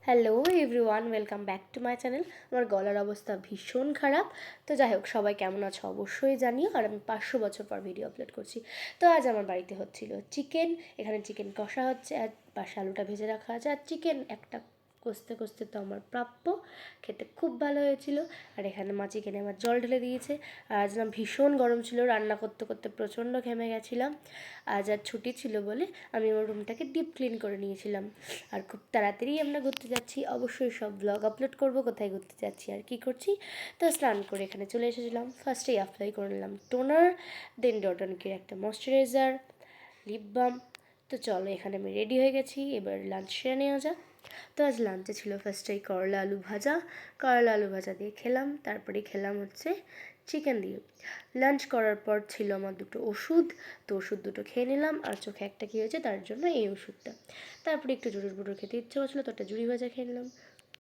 Hello everyone, welcome back to my channel. আমার গলার অবস্থা ভীষণ খারাপ। তো যাই হোক, সবাই কেমন আছো অবশ্যই জানিও। আর আমি 500 বছর পর ভিডিও আপলোড করছি। তো আজ আমার বাড়িতে হচ্ছিল চিকেন। এখানে চিকেন কষা হচ্ছে, আর পাশে আলুটা ভেজে রাখা আছে, আর চিকেন একটা কষতে কষতে তো আমার প্রাপ্য। খেতে খুব ভালো হয়েছিল। আর এখানে মা চিকেনে আমার জল ঢেলে দিয়েছে। আর আজ না ভীষণ গরম ছিল, রান্না করতে করতে প্রচণ্ড ঘেমে গেছিলাম। আজ আর ছুটি ছিল বলে আমি আমার রুমটাকে ডিপ ক্লিন করে নিয়েছিলাম। আর খুব তাড়াতাড়ি আমরা ঘুরতে যাচ্ছি, অবশ্যই সব ব্লগ আপলোড করব কোথায় ঘুরতে যাচ্ছি আর কী করছি। তো স্নান করে এখানে চলে এসেছিলাম। ফার্স্টেই অ্যাপ্লাই করে নিলাম টোনার, দেন ডটনকির একটা ময়শ্চারাইজার, লিপ বাম। তো চলো, এখানে আমি রেডি হয়ে গেছি, এবার লাঞ্চ সেরে নেওয়া যাক। তো আজ লাঞ্চে ছিল ফার্স্টেই করলা আলু ভাজা। করলা আলু ভাজা দিয়ে খেলাম, তারপরে খেলাম হচ্ছে চিকেন দিয়ে। লাঞ্চ করার পর ছিল আমার দুটো ওষুধ। তো ওষুধ দুটো খেয়ে নিলাম, আর চোখে একটা কী হয়েছে তার জন্য এই ওষুধটা। তারপরে একটু জুড়ুর বুটুর খেতে ইচ্ছে হচ্ছিলো, তো একটা জুড়ি ভাজা খেয়ে নিলাম।